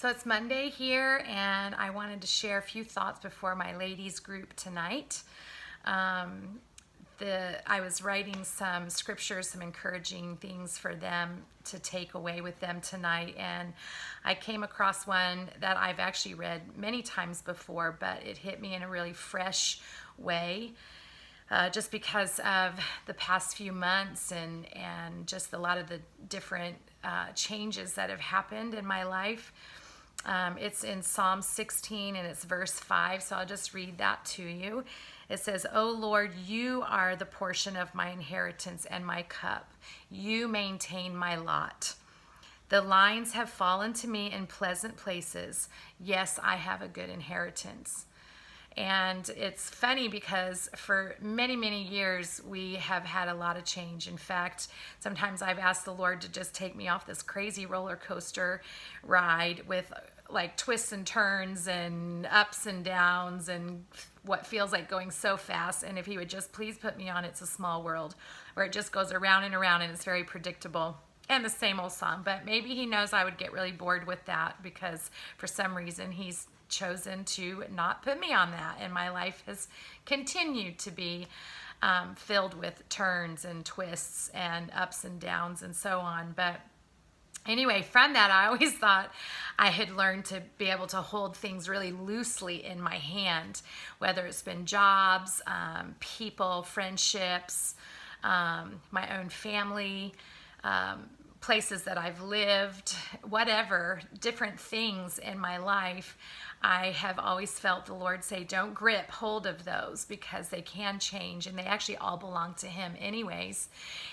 So it's Monday here, and I wanted to share a few thoughts before my ladies group tonight. I was writing some scriptures, some encouraging things for them to take away with them tonight, and I came across one that I've actually read many times before, but it hit me in a really fresh way. Just because of the past few months and just a lot of the different changes that have happened in my life. It's in Psalm 16 and it's verse 5, so I'll just read that to you. It says, "O Lord, you are the portion of my inheritance and my cup. You maintain my lot. The lines have fallen to me in pleasant places. Yes, I have a good inheritance." And it's funny because for many, many years, we have had a lot of change. In fact, sometimes I've asked the Lord to just take me off this crazy roller coaster ride with like twists and turns and ups and downs and what feels like going so fast. And if he would just please put me on It's a Small World, where it just goes around and around and it's very predictable. And the same old song. But maybe he knows I would get really bored with that because for some reason he's chosen to not put me on that, and my life has continued to be filled with turns and twists and ups and downs and so on. But anyway, from that, I always thought I had learned to be able to hold things really loosely in my hand, whether it's been jobs, people, friendships, my own family, places that I've lived, whatever, different things in my life. I have always felt the Lord say, don't grip hold of those because they can change and they actually all belong to Him anyways.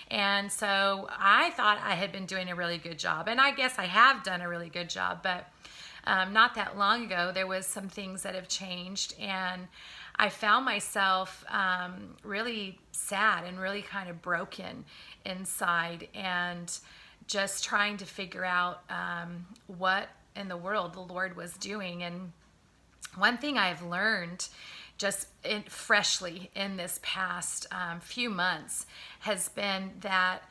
And so I thought I had been doing a really good job, and I guess I have done a really good job, but not that long ago there was some things that have changed, and I found myself really sad and really kind of broken inside, and just trying to figure out what in the world the Lord was doing. And one thing I've learned just freshly in this past few months has been that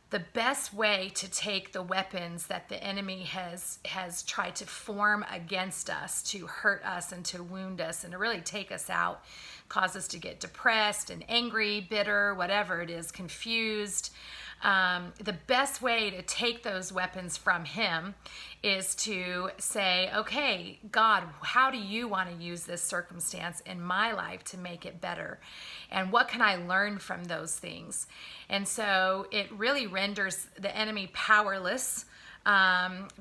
the best way to take the weapons that the enemy has tried to form against us to hurt us and to wound us and to really take us out, cause us to get depressed and angry, bitter, whatever it is, confused. The best way to take those weapons from him is to say, okay, God, how do you want to use this circumstance in my life to make it better? And what can I learn from those things? And so it really renders the enemy powerless,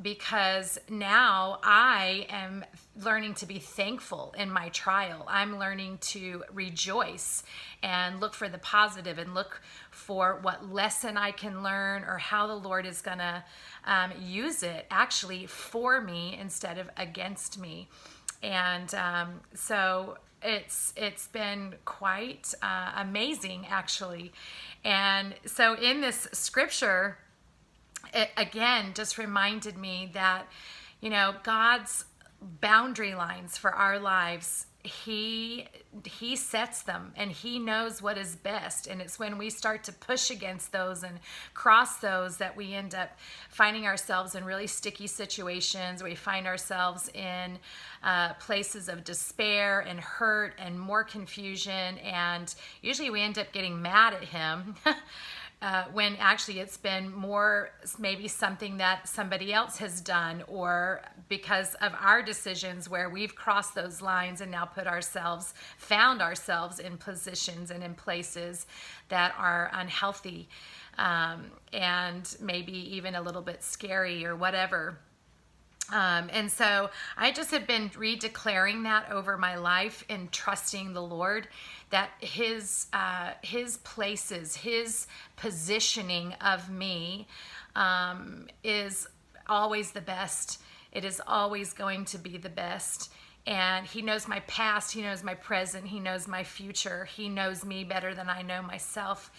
because now I am learning to be thankful in my trial. I'm learning to rejoice and look for the positive and look for what lesson I can learn or how the Lord is going to use it actually for me instead of against me. And so it's been quite amazing actually. And so in this scripture, it again just reminded me that, God's boundary lines for our lives, he sets them and he knows what is best. And it's when we start to push against those and cross those that we end up finding ourselves in really sticky situations. We find ourselves in places of despair and hurt and more confusion, and usually we end up getting mad at him when actually it's been more maybe something that somebody else has done, or because of our decisions where we've crossed those lines and now found ourselves in positions and in places that are unhealthy, and maybe even a little bit scary or whatever. And so I just have been redeclaring that over my life and trusting the Lord that his places, his positioning of me is always the best. It is always going to be the best. And he knows my past, he knows my present, he knows my future. He knows me better than I know myself.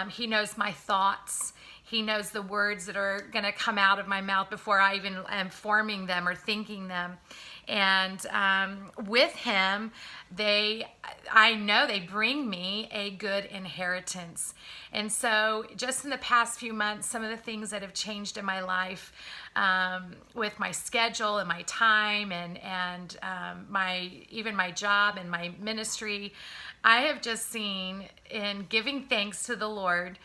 He knows my thoughts. He knows the words that are going to come out of my mouth before I even am forming them or thinking them. And with him, I know they bring me a good inheritance. And so just in the past few months, some of the things that have changed in my life, with my schedule and my time and even my job and my ministry, I have just seen in giving thanks to the Lord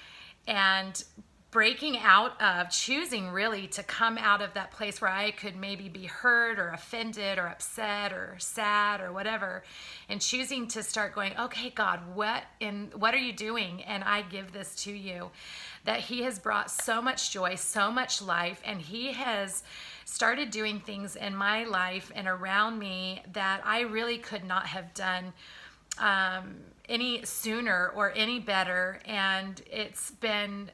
and breaking out of, choosing really to come out of that place where I could maybe be hurt or offended or upset or sad or whatever, and choosing to start going, okay, God, what are you doing? And I give this to you. That he has brought so much joy, so much life, and he has started doing things in my life and around me that I really could not have done any sooner or any better. And it's been